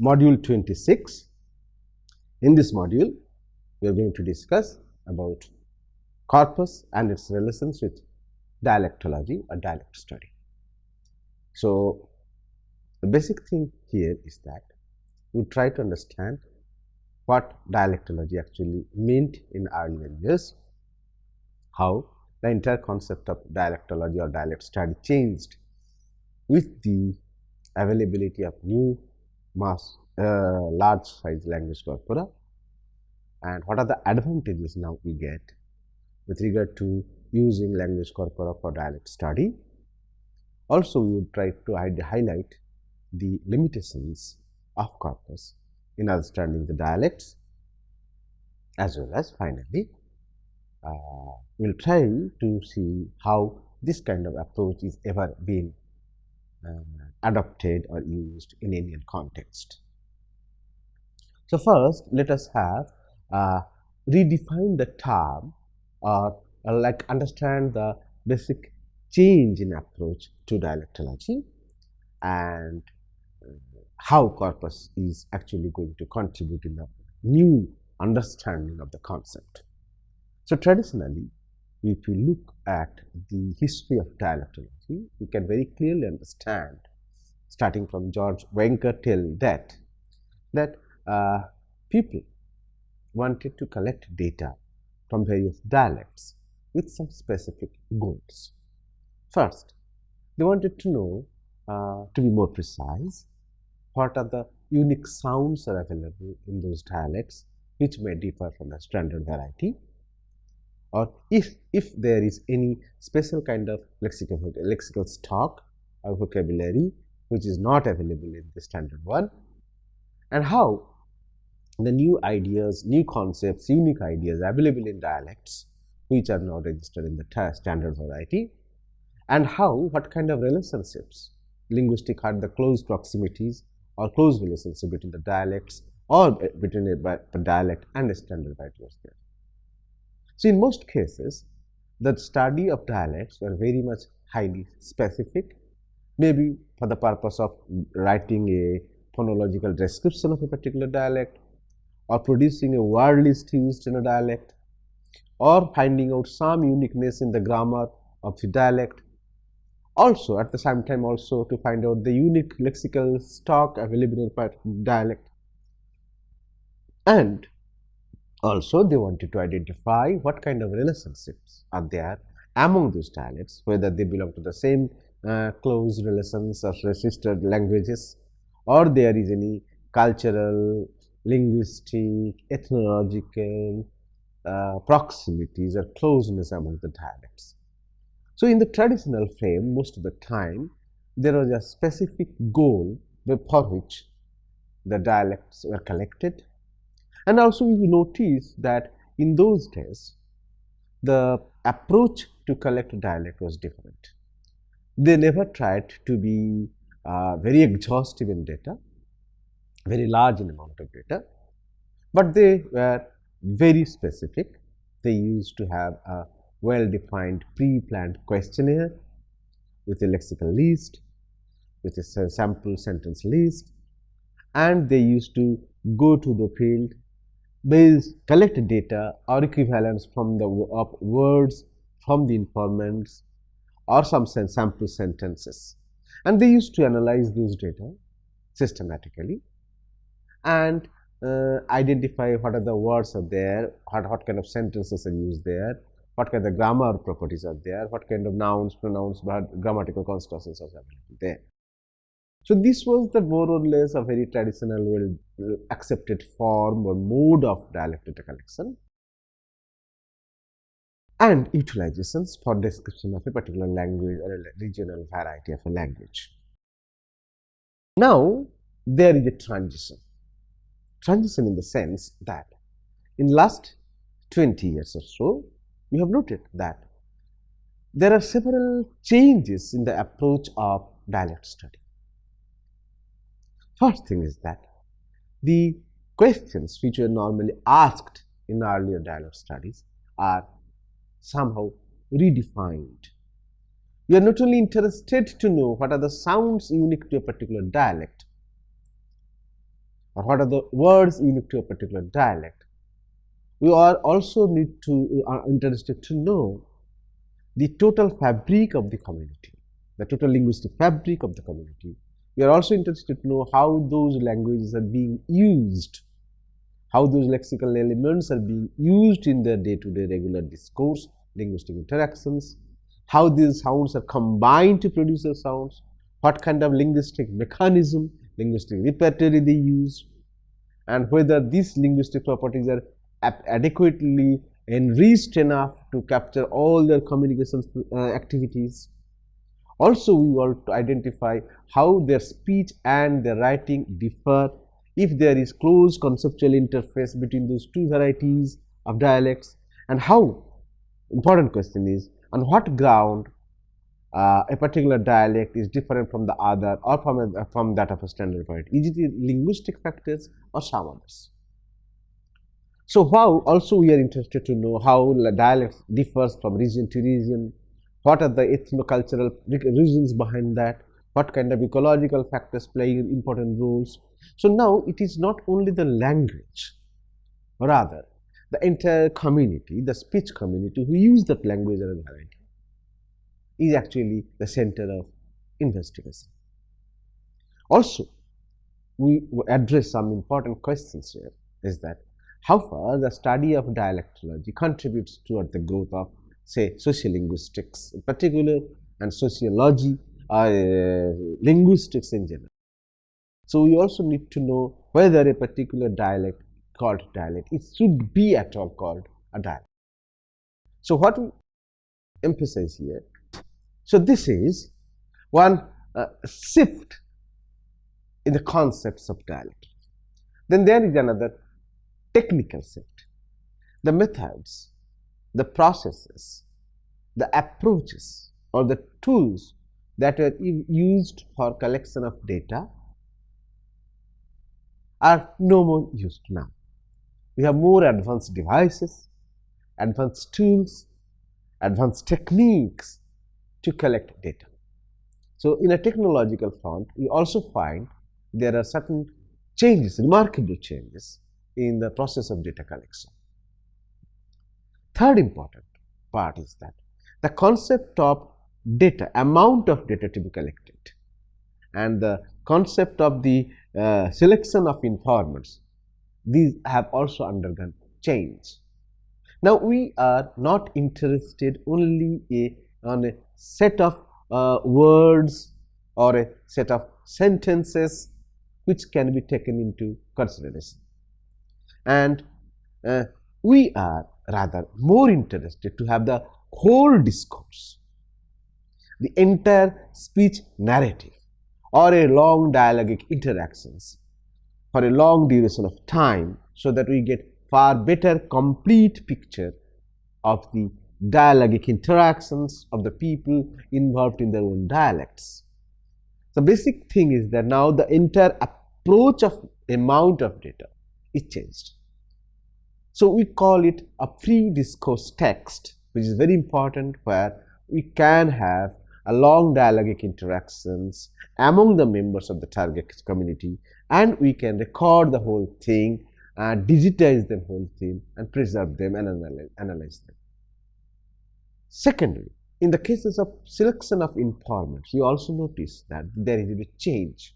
module 26. In this module, we are going to discuss about corpus and its relations with dialectology or dialect study. So, the basic thing here is that we try to understand what dialectology actually meant in earlier years, how the entire concept of dialectology or dialect study changed with the availability of new large size language corpora, and what are the advantages now we get with regard to using language corpora for dialect study. Also, we would try to highlight the limitations of corpus in understanding the dialects, as well as finally we will try to see how this kind of approach is ever been adopted or used in Indian context. So, first let us have redefine the term or like understand the basic change in approach to dialectology and how corpus is actually going to contribute in the new understanding of the concept. So, traditionally, if we look at the history of dialectology, we can very clearly understand, starting from George Wenker till that people wanted to collect data from various dialects with some specific goals. First, they wanted to know, to be more precise, what are the unique sounds are available in those dialects which may differ from the standard variety, or if there is any special kind of lexical stock or vocabulary which is not available in the standard one, and how the new ideas, new concepts, unique ideas available in dialects which are not registered in the standard variety, and what kind of relationships linguistic had the close proximities or close relationship between the dialects or between a dialect and a standard variety was there. So, in most cases, the study of dialects were very much highly specific, maybe for the purpose of writing a phonological description of a particular dialect, or producing a word list used in a dialect, or finding out some uniqueness in the grammar of the dialect. Also, at the same time, also to find out the unique lexical stock available in a dialect. And also, they wanted to identify what kind of relationships are there among those dialects, whether they belong to the same close relations or sister languages, or there is any cultural, linguistic, ethnological proximities or closeness among the dialects. So, in the traditional frame, most of the time, there was a specific goal for which the dialects were collected. And also, we notice that in those days, the approach to collect dialect was different. They never tried to be very exhaustive in data, very large in amount of data, but they were very specific. They used to have a well-defined pre-planned questionnaire with a lexical list, with a sample sentence list, and they used to go to the field, collect data or equivalents from the words from the informants or some sample sentences, and they used to analyze those data systematically and identify what are the words are there, what kind of sentences are used there, what kind of grammar properties are there, what kind of nouns, pronouns, grammatical constructions are available there. So, this was the more or less a very traditional, well accepted form or mode of dialect data collection and utilizations for description of a particular language or a regional variety of a language. Now, there is a transition in the sense that in last 20 years or so, we have noted that there are several changes in the approach of dialect study. First thing is that the questions which were normally asked in earlier dialect studies are somehow redefined. You are not only interested to know what are the sounds unique to a particular dialect, or what are the words unique to a particular dialect. We are also interested to know the total fabric of the community, the total linguistic fabric of the community. We are also interested to know how those languages are being used, how those lexical elements are being used in their day-to-day regular discourse, linguistic interactions, how these sounds are combined to produce the sounds, what kind of linguistic mechanism, linguistic repertory they use, and whether these linguistic properties are adequately enriched enough to capture all their communication activities. Also, we want to identify how their speech and their writing differ, if there is close conceptual interface between those two varieties of dialects, and how, important question is, on what ground a particular dialect is different from the other or from that of a standard variety. Is it linguistic factors or some others? So how also we are interested to know how dialects differs from region to region, what are the ethno-cultural reasons behind that, what kind of ecological factors play important roles. So now it is not only the language, rather the entire community, the speech community who use that language or variety is actually the center of investigation. Also, we address some important questions here, is that how far the study of dialectology contributes toward the growth of, say, sociolinguistics in particular, and sociology or linguistics in general. So we also need to know whether a particular dialect called dialect, it should be at all called a dialect. So what we emphasize here, so this is one shift in the concepts of dialect. Then there is another technical shift. The methods, the processes, the approaches or the tools that are used for collection of data are no more used now. We have more advanced devices, advanced tools, advanced techniques to collect data. So in a technological front, we also find there are certain changes, remarkable changes in the process of data collection. Third important part is that the concept of data, amount of data to be collected, and the concept of the selection of informants, these have also undergone change. Now we are not interested only on a set of words or a set of sentences which can be taken into consideration, and we are rather more interested to have the whole discourse, the entire speech narrative, or a long dialogic interactions for a long duration of time, so that we get far better complete picture of the dialogic interactions of the people involved in their own dialects. The basic thing is that now the entire approach of amount of data is changed. So we call it a free discourse text, which is very important, where we can have a long dialogic interactions among the members of the target community, and we can record the whole thing, digitize the whole thing, and preserve them and analyze them. Secondly, in the cases of selection of informants, we also notice that there is a change.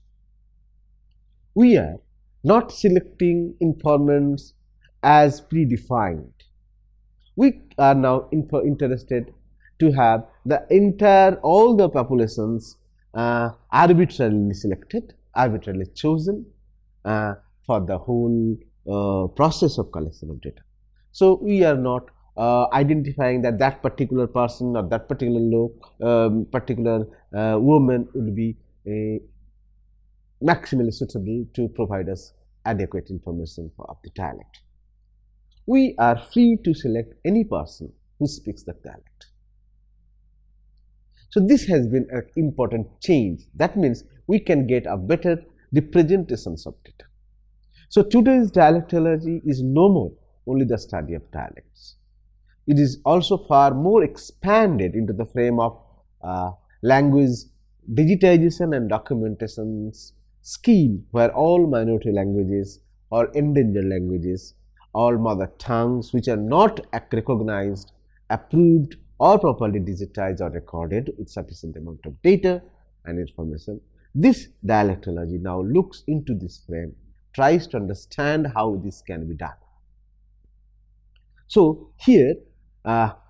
We are not selecting informants as predefined. We are now interested to have the entire, all the populations arbitrarily selected, arbitrarily chosen for the whole process of collection of data. So we are not identifying that that particular person or that particular particular woman would be maximally suitable to provide us adequate information of the dialect. We are free to select any person who speaks that dialect. So this has been an important change. That means we can get a better representations of data. So today's dialectology is no more only the study of dialects. It is also far more expanded into the frame of language digitization and documentations, scheme where all minority languages or endangered languages, all mother tongues which are not recognized, approved, or properly digitized or recorded with sufficient amount of data and information. This dialectology now looks into this frame, tries to understand how this can be done. So here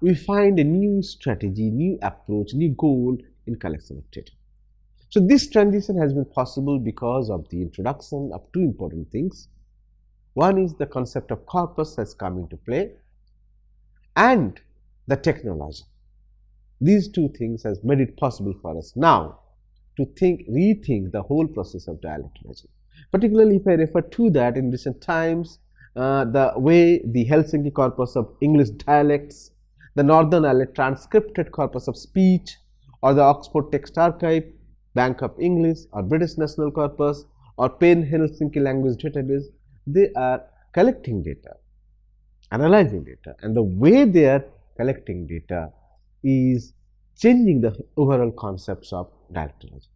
we find a new strategy, new approach, new goal in collection of data. So this transition has been possible because of the introduction of two important things. One is the concept of corpus has come into play, and the technology. These two things has made it possible for us now to rethink the whole process of dialectology. Particularly if I refer to that in recent times, the way the Helsinki corpus of English dialects, the Northern Ireland transcripted corpus of speech, or the Oxford Text Archive, Bank of English, or British National Corpus, or Penn Helsinki Language Database, they are collecting data, analyzing data, and the way they are collecting data is changing the overall concepts of dialectology.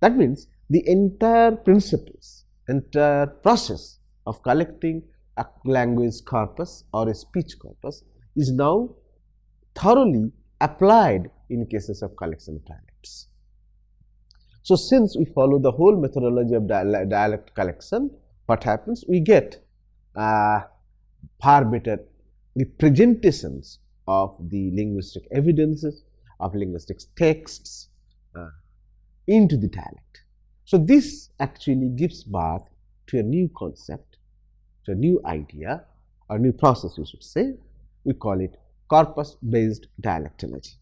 That means the entire principles, entire process of collecting a language corpus or a speech corpus is now thoroughly applied in cases of collection of dialects. So since we follow the whole methodology of dialect collection, what happens? We get far better representations of the linguistic evidences, of linguistic texts into the dialect. So this actually gives birth to a new concept, to a new idea, or new process we should say. We call it corpus-based dialectology.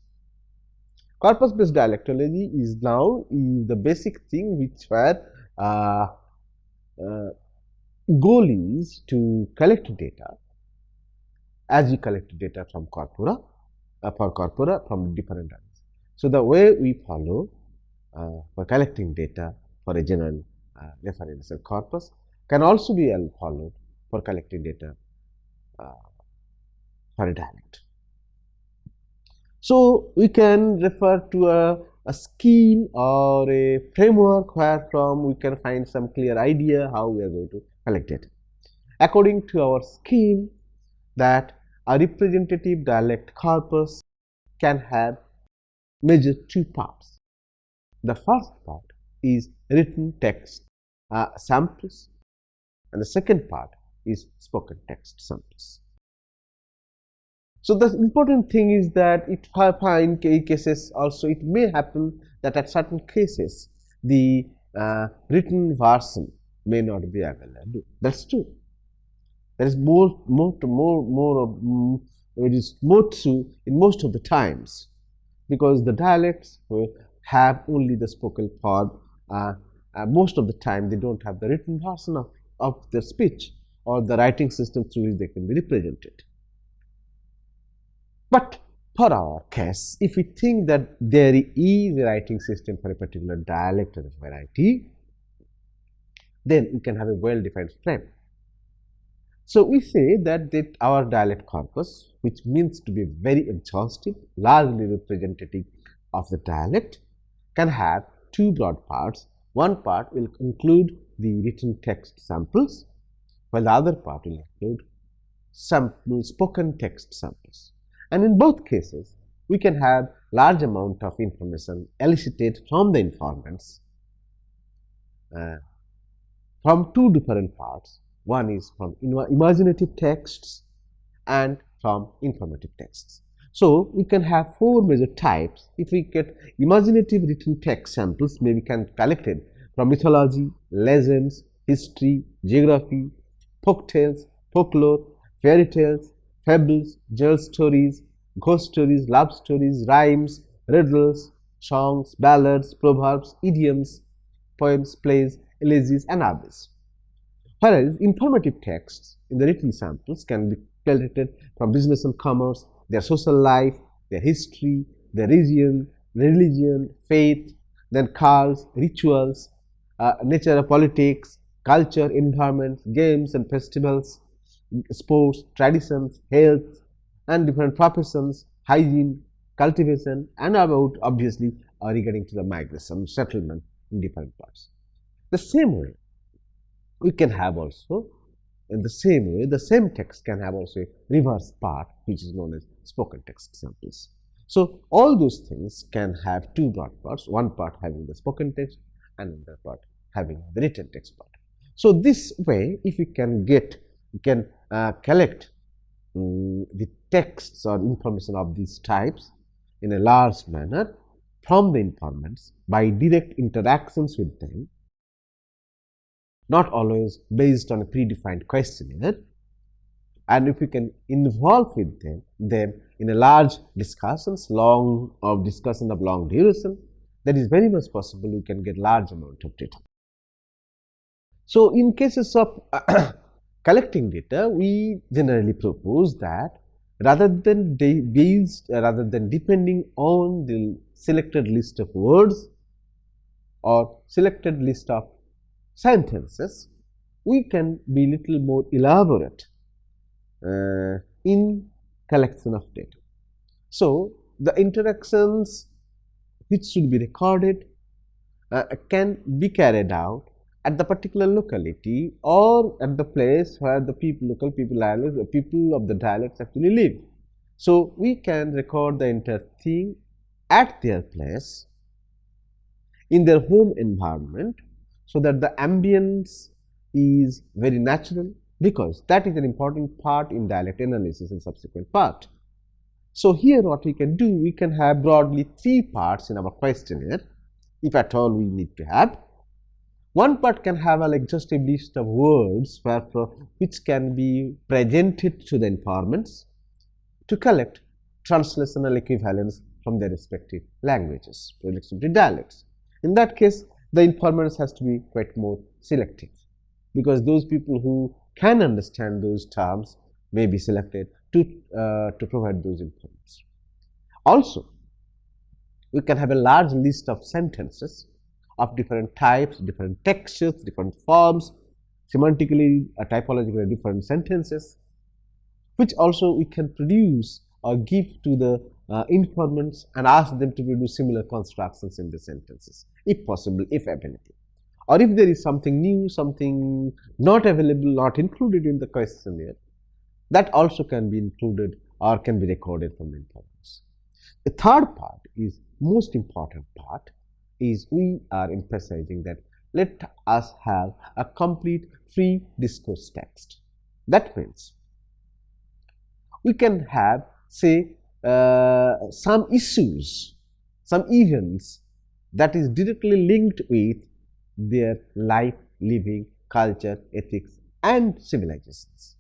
Corpus-based dialectology is now the basic thing which where goal is to collect data as we collect data from corpora, from different areas. So the way we follow for collecting data for a general referential corpus can also be followed for collecting data for a dialect. So we can refer to a scheme or a framework where from we can find some clear idea how we are going to collect data. According to our scheme, that a representative dialect corpus can have major two parts. The first part is written text samples, and the second part is spoken text samples. So the important thing is that in cases also it may happen that at certain cases the written version may not be available. That's true. There is it is more true in most of the times, because the dialects have only the spoken form. Most of the time they don't have the written version of their speech or the writing system through which they can be represented. But for our case, if we think that there is a writing system for a particular dialect or a variety, then we can have a well-defined frame. So we say that our dialect corpus, which means to be very exhaustive, largely representative of the dialect, can have two broad parts. One part will include the written text samples, while the other part will include spoken text samples. And in both cases, we can have large amount of information elicited from the informants from two different parts. One is from imaginative texts and from informative texts. So we can have four major types. If we get imaginative written text samples, maybe can collected from mythology, legends, history, geography, folk tales, folklore, fairy tales, fables, jail stories, ghost stories, love stories, rhymes, riddles, songs, ballads, proverbs, idioms, poems, plays, elegies, and others. Whereas informative texts in the written samples can be collected from business and commerce, their social life, their history, their religion, faith, then cults, rituals, nature of politics, culture, environment, games and festivals, sports, traditions, health, and different professions, hygiene, cultivation, and about obviously regarding to the migration, settlement in different parts. The same way, we can have also, in the same way, the same text can have also a reverse part, which is known as spoken text samples. So all those things can have two broad parts, one part having the spoken text and another part having the written text part. So this way, if we can collect the texts or information of these types in a large manner from the informants by direct interactions with them, not always based on a predefined questionnaire, and if we can involve with them in a large discussions, discussion of long duration, that is very much possible we can get large amount of data. So in cases of collecting data, we generally propose that rather than depending on the selected list of words or selected list of sentences, we can be little more elaborate in collection of data. So the interactions which should be recorded can be carried out at the particular locality or at the place where the local people of the dialects actually live. So we can record the entire thing at their place, in their home environment, so that the ambience is very natural, because that is an important part in dialect analysis in subsequent part. So here what we can do, we can have broadly three parts in our questionnaire, if at all we need to have. One part can have just a list of words which can be presented to the informants to collect translational equivalence from their respective languages, respective dialects. In that case, the informants has to be quite more selective, because those people who can understand those terms may be selected to provide those informants. Also, we can have a large list of sentences of different types, different textures, different forms, semantically, typologically different sentences, which also we can produce or give to the informants and ask them to produce similar constructions in the sentences, if possible, if available. Or if there is something new, something not available, not included in the questionnaire, that also can be included or can be recorded from the informants. The third part is most important part, is we are emphasizing that let us have a complete free discourse text. That means we can have, say, some issues, some events that is directly linked with their life, living, culture, ethics and civilizations.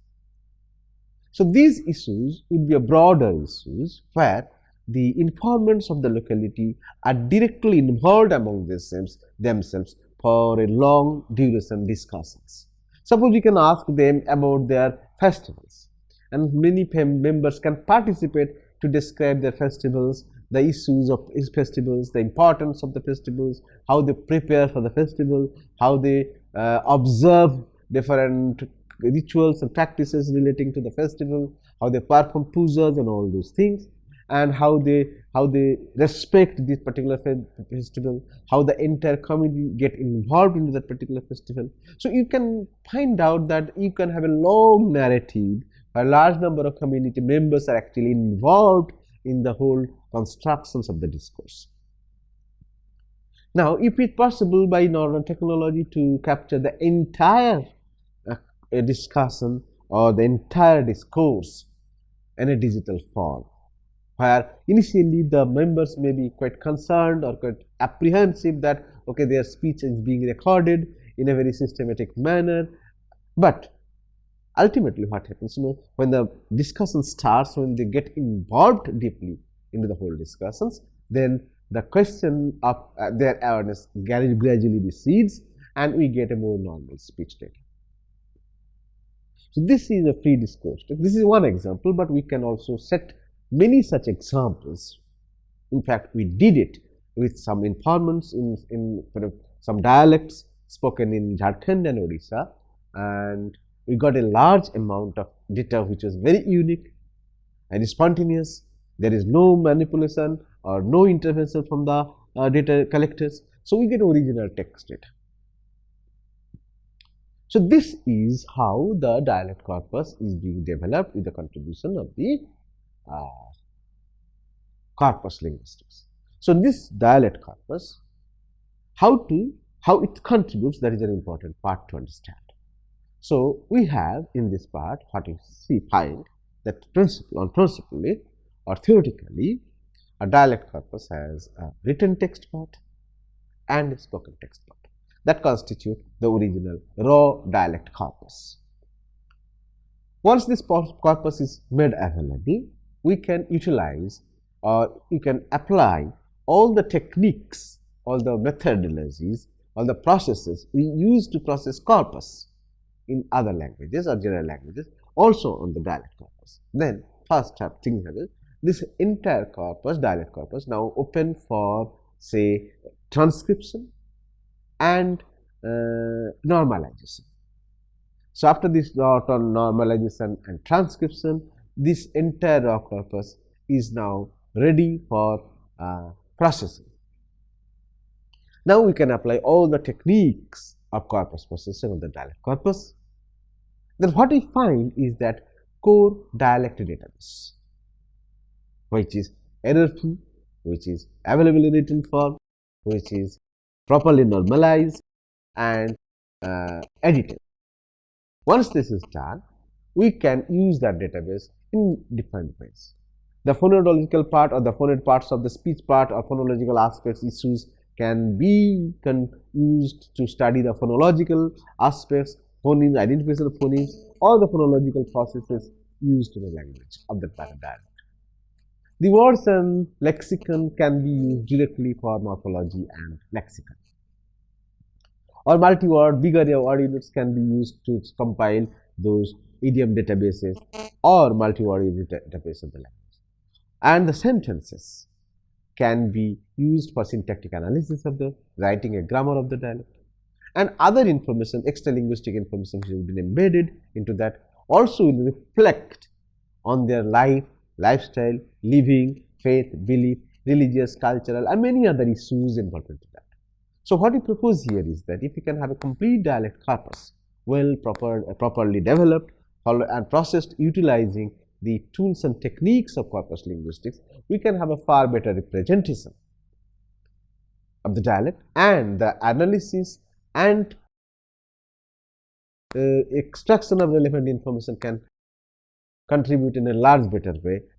So these issues would be a broader issues where the informants of the locality are directly involved among themselves for a long duration discussions. Suppose we can ask them about their festivals, and many members can participate to describe their festivals, the issues of festivals, the importance of the festivals, how they prepare for the festival, how they observe different rituals and practices relating to the festival, how they perform pujas and all those things, and how they respect this particular festival, how the entire community get involved into that particular festival. So you can find out that you can have a long narrative. A large number of community members are actually involved in the whole constructions of the discourse. Now, if it's possible by modern technology to capture the entire discussion or the entire discourse in a digital form, where initially the members may be quite concerned or quite apprehensive that okay, their speech is being recorded in a very systematic manner, but ultimately what happens, when the discussion starts, when they get involved deeply into the whole discussions, then the question of their awareness gradually recedes and we get a more normal speech data. So this is a free discourse. This is one example, but we can also set many such examples. In fact, we did it with some informants in some dialects spoken in Jharkhand and Odisha, and we got a large amount of data which was very unique and spontaneous. There is no manipulation or no intervention from the data collectors. So we get original text data. So this is how the dialect corpus is being developed with the contribution of the corpus linguistics. So this dialect corpus, how it contributes, that is an important part to understand. So we have in this part what we find that principally or theoretically, a dialect corpus has a written text part and a spoken text part that constitute the original raw dialect corpus. Once this corpus is made available, we can utilize or you can apply all the techniques, all the methodologies, all the processes we use to process corpus in other languages or general languages also on the dialect corpus. Then first thing is this entire corpus, dialect corpus, now open for say transcription and normalization. So after this normalization and transcription, this entire raw corpus is now ready for processing. Now we can apply all the techniques of corpus processing of the dialect corpus. Then what we find is that core dialect database, which is error-free, which is available in written form, which is properly normalized and edited. Once this is done, we can use that database in different ways. The phonological part or the phoneme parts of the speech part or phonological aspects issues can be used to study the phonological aspects, phonemes, identification of phonemes, or the phonological processes used in the language of that dialect. The words and lexicon can be used directly for morphology and lexicon. Or multi-word, big area word units can be used to compile those idiom databases or multi-word database of the language. And the sentences can be used for syntactic analysis of the writing a grammar of the dialect. And other information, extra linguistic information which has been embedded into that also will reflect on their life, lifestyle, living, faith, belief, religious, cultural, and many other issues involved into that. So what we propose here is that if we can have a complete dialect corpus, properly developed and processed utilizing the tools and techniques of corpus linguistics, we can have a far better representation of the dialect, and the analysis and extraction of relevant information can contribute in a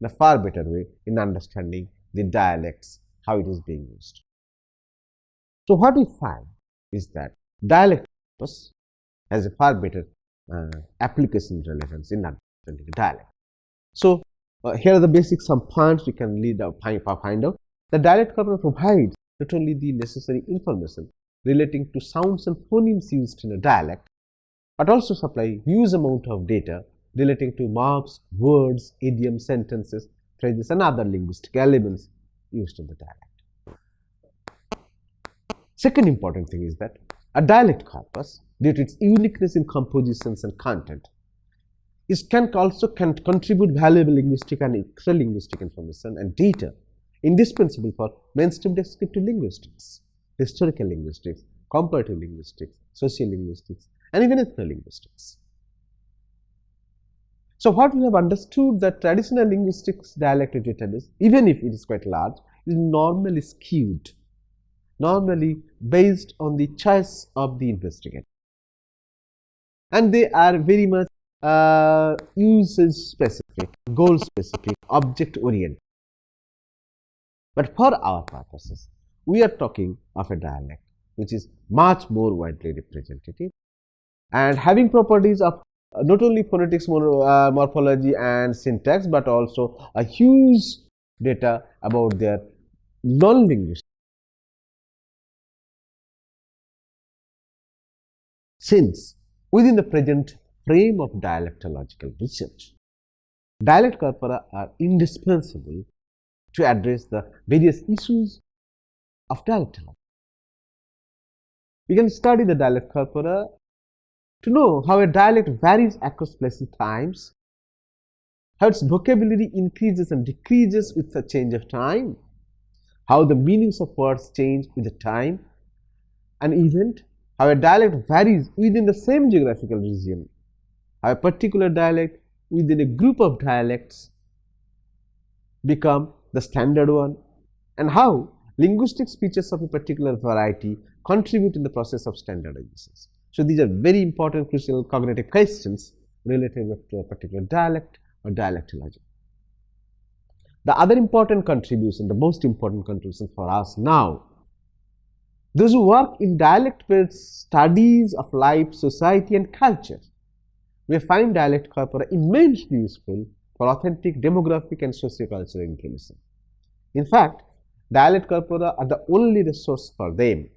far better way in understanding the dialects, how it is being used. So what we find is that dialect corpus has a far better application relevance in understanding the dialect. So here are the basic some points we can find out. The dialect corpus provides not only the necessary information relating to sounds and phonemes used in a dialect, but also supply huge amount of data relating to marks, words, idioms, sentences, phrases, and other linguistic elements used in the dialect. Second important thing is that a dialect corpus, due to its uniqueness in compositions and content, can contribute valuable linguistic and extra-linguistic information and data indispensable for mainstream descriptive linguistics, historical linguistics, comparative linguistics, sociolinguistics, and even ethnolinguistics. So what we have understood that traditional linguistics dialect database, even if it is quite large, is normally skewed, normally based on the choice of the investigator, and they are very much usage specific, goal specific, object oriented. But for our purposes, we are talking of a dialect which is much more widely representative and having properties of not only phonetics, morphology and syntax, but also a huge data about their non-linguistic. Since within the present frame of dialectological research, dialect corpora are indispensable to address the various issues of dialectology. We can study the dialect corpora to know how a dialect varies across places and times, how its vocabulary increases and decreases with the change of time, how the meanings of words change with the time and event, how a dialect varies within the same geographical region, how a particular dialect within a group of dialects become the standard one, and how linguistic speeches of a particular variety contribute in the process of standardization. So these are very important, crucial cognitive questions related to a particular dialect or dialectology. The other important contribution, the most important contribution for us now, those who work in dialect-based studies of life, society and culture may find dialect corpora immensely useful for authentic demographic and socio-cultural information. In fact, dialect corpora are the only resource for them,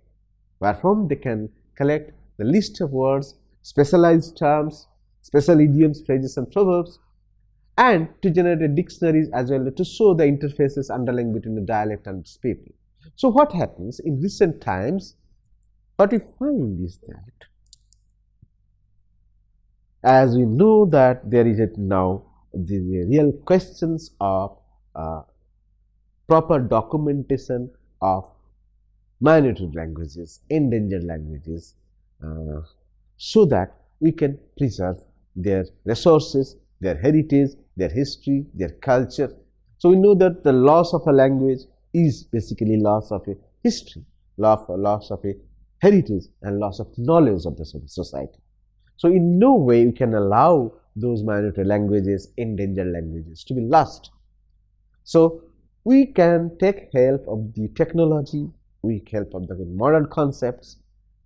wherefrom they can collect the list of words, specialized terms, special idioms, phrases and proverbs, and to generate dictionaries as well to show the interfaces underlying between the dialect and its people. So what happens in recent times, what we find is that, as we know that there is now the real questions of proper documentation of minority languages, endangered languages, so that we can preserve their resources, their heritage, their history, their culture. So we know that the loss of a language is basically loss of a history, loss of a heritage and loss of knowledge of the society. So in no way we can allow those minority languages, endangered languages to be lost. So we can take help of the technology, we help of the modern concepts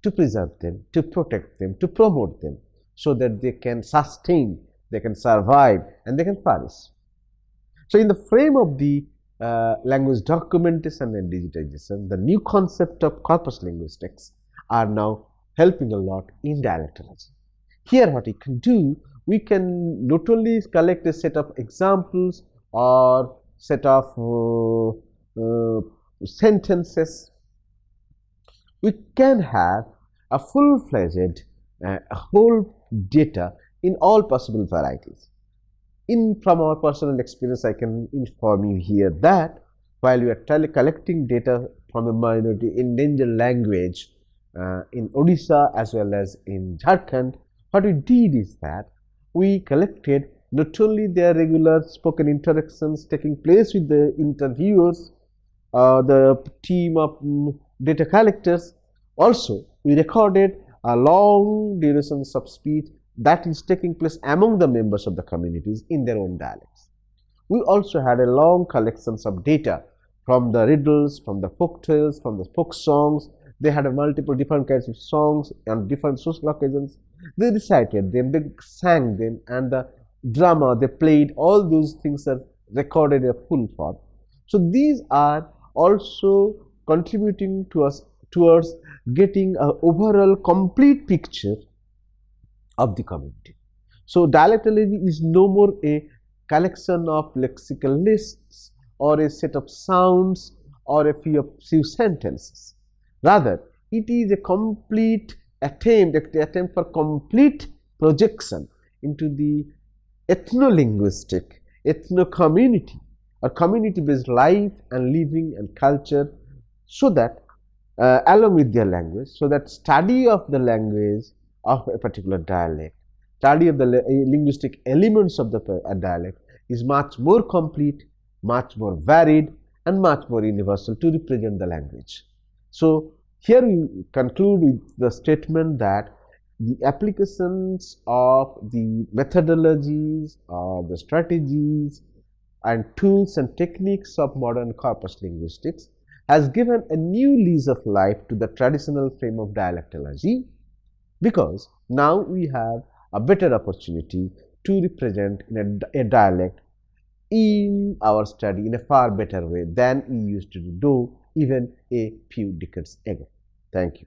to preserve them, to protect them, to promote them, so that they can sustain, they can survive and they can flourish. So in the frame of the language documentation and digitization, the new concept of corpus linguistics are now helping a lot in dialectology. Here what we can do, we can not only collect a set of examples or set of sentences, we can have a full-fledged whole data in all possible varieties. From our personal experience, I can inform you here that while we are collecting data from a minority endangered language in Odisha as well as in Jharkhand, what we did is that we collected not only their regular spoken interactions taking place with the interviewers, the team of data collectors, also we recorded a long durations of speech that is taking place among the members of the communities in their own dialects. We also had a long collections of data from the riddles, from the folk tales, from the folk songs. They had multiple different kinds of songs on different social occasions. They recited them, they sang them, and the drama they played, all those things are recorded in a full form. So these are also contributing to us towards getting an overall complete picture of the community. So dialectology is no more a collection of lexical lists or a set of sounds or a few sentences. Rather, it is a complete attempt for complete projection into the ethno-linguistic, ethno-community or community-based life and living and culture, so that along with their language, so that study of the language of a particular dialect, study of the linguistic elements of the dialect is much more complete, much more varied and much more universal to represent the language. So here we conclude with the statement that the applications of the methodologies, the strategies and tools and techniques of modern corpus linguistics has given a new lease of life to the traditional frame of dialectology, because now we have a better opportunity to represent in a dialect in our study in a far better way than we used to do even a few decades ago. Thank you.